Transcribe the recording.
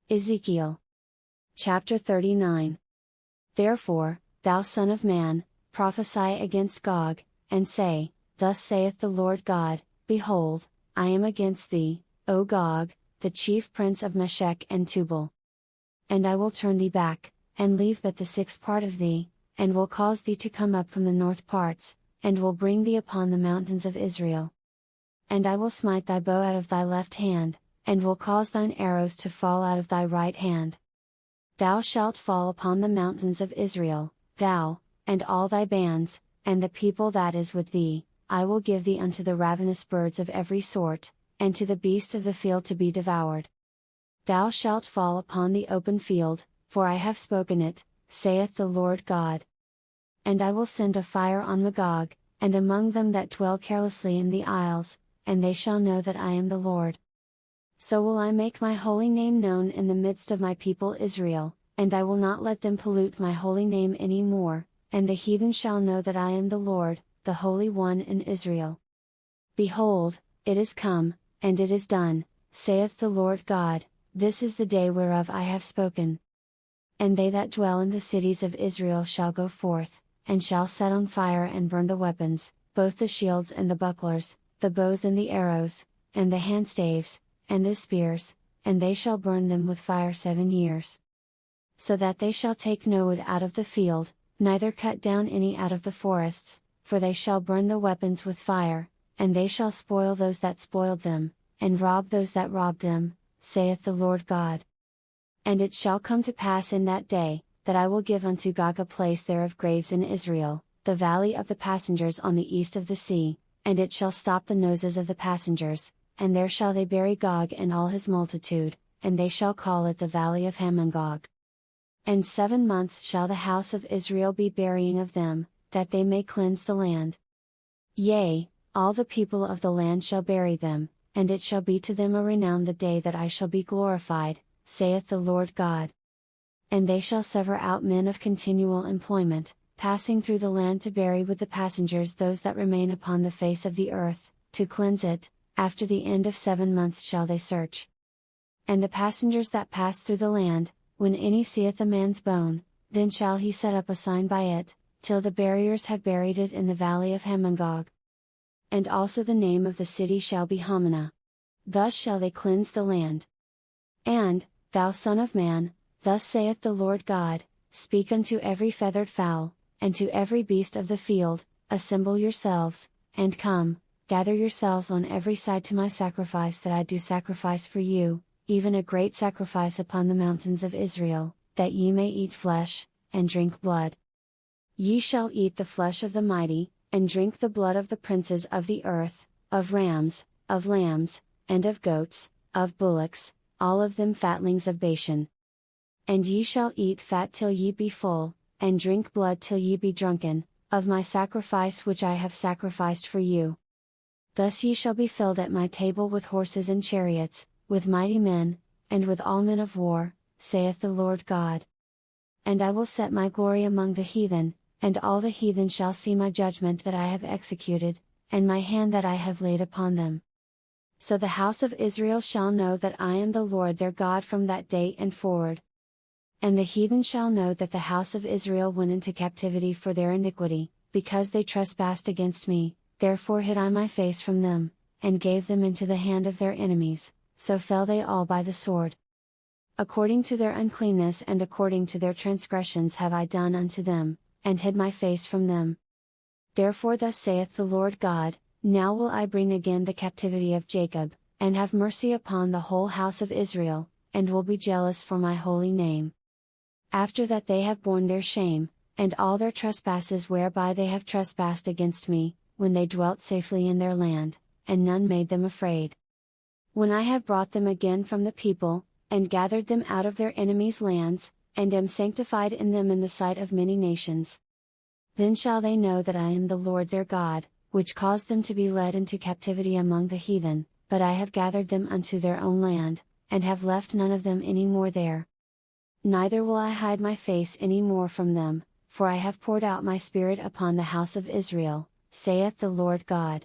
Ezekiel. Chapter 39. Therefore, thou son of man, prophesy against Gog, and say, Thus saith the Lord God, Behold, I am against thee, O Gog, the chief prince of Meshech and Tubal. And I will turn thee back, and leave but the sixth part of thee, and will cause thee to come up from the north parts, and will bring thee upon the mountains of Israel. And I will smite thy bow out of thy left hand, and will cause thine arrows to fall out of thy right hand. Thou shalt fall upon the mountains of Israel, thou, and all thy bands, and the people that is with thee. I will give thee unto the ravenous birds of every sort, and to the beasts of the field to be devoured. Thou shalt fall upon the open field, for I have spoken it, saith the Lord God. And I will send a fire on Magog, and among them that dwell carelessly in the isles, and they shall know that I am the Lord. So will I make my holy name known in the midst of my people Israel, and I will not let them pollute my holy name any more, and the heathen shall know that I am the Lord, the Holy One in Israel. Behold, it is come, and it is done, saith the Lord God, this is the day whereof I have spoken. And they that dwell in the cities of Israel shall go forth, and shall set on fire and burn the weapons, both the shields and the bucklers, the bows and the arrows, and the handstaves, and the spears, and they shall burn them with fire 7 years. So that they shall take no wood out of the field, neither cut down any out of the forests, for they shall burn the weapons with fire, and they shall spoil those that spoiled them, and rob those that robbed them, saith the Lord God. And it shall come to pass in that day, that I will give unto Gog a place there of graves in Israel, the valley of the passengers on the east of the sea, and it shall stop the noses of the passengers, and there shall they bury Gog and all his multitude, and they shall call it the valley of Hamongog. And 7 months shall the house of Israel be burying of them, that they may cleanse the land. Yea, all the people of the land shall bury them, and it shall be to them a renown the day that I shall be glorified, saith the Lord God. And they shall sever out men of continual employment, passing through the land to bury with the passengers those that remain upon the face of the earth, to cleanse it. After the end of 7 months shall they search. And the passengers that pass through the land, when any seeth a man's bone, then shall he set up a sign by it, till the buriers have buried it in the valley of Hamongog. And also the name of the city shall be Hamonah. Thus shall they cleanse the land. And, thou son of man, thus saith the Lord God, speak unto every feathered fowl, and to every beast of the field, assemble yourselves, and come, gather yourselves on every side to my sacrifice that I do sacrifice for you, even a great sacrifice upon the mountains of Israel, that ye may eat flesh, and drink blood. Ye shall eat the flesh of the mighty, and drink the blood of the princes of the earth, of rams, of lambs, and of goats, of bullocks, all of them fatlings of Bashan. And ye shall eat fat till ye be full, and drink blood till ye be drunken, of my sacrifice which I have sacrificed for you. Thus ye shall be filled at my table with horses and chariots, with mighty men, and with all men of war, saith the Lord God. And I will set my glory among the heathen, and all the heathen shall see my judgment that I have executed, and my hand that I have laid upon them. So the house of Israel shall know that I am the Lord their God from that day and forward. And the heathen shall know that the house of Israel went into captivity for their iniquity, because they trespassed against me. Therefore hid I my face from them, and gave them into the hand of their enemies, so fell they all by the sword. According to their uncleanness and according to their transgressions have I done unto them, and hid my face from them. Therefore thus saith the Lord God, now will I bring again the captivity of Jacob, and have mercy upon the whole house of Israel, and will be jealous for my holy name. After that they have borne their shame, and all their trespasses whereby they have trespassed against me, when they dwelt safely in their land, and none made them afraid. When I have brought them again from the people, and gathered them out of their enemies' lands, and am sanctified in them in the sight of many nations. Then shall they know that I am the Lord their God, which caused them to be led into captivity among the heathen, but I have gathered them unto their own land, and have left none of them any more there. Neither will I hide my face any more from them, for I have poured out my Spirit upon the house of Israel, saith the Lord God.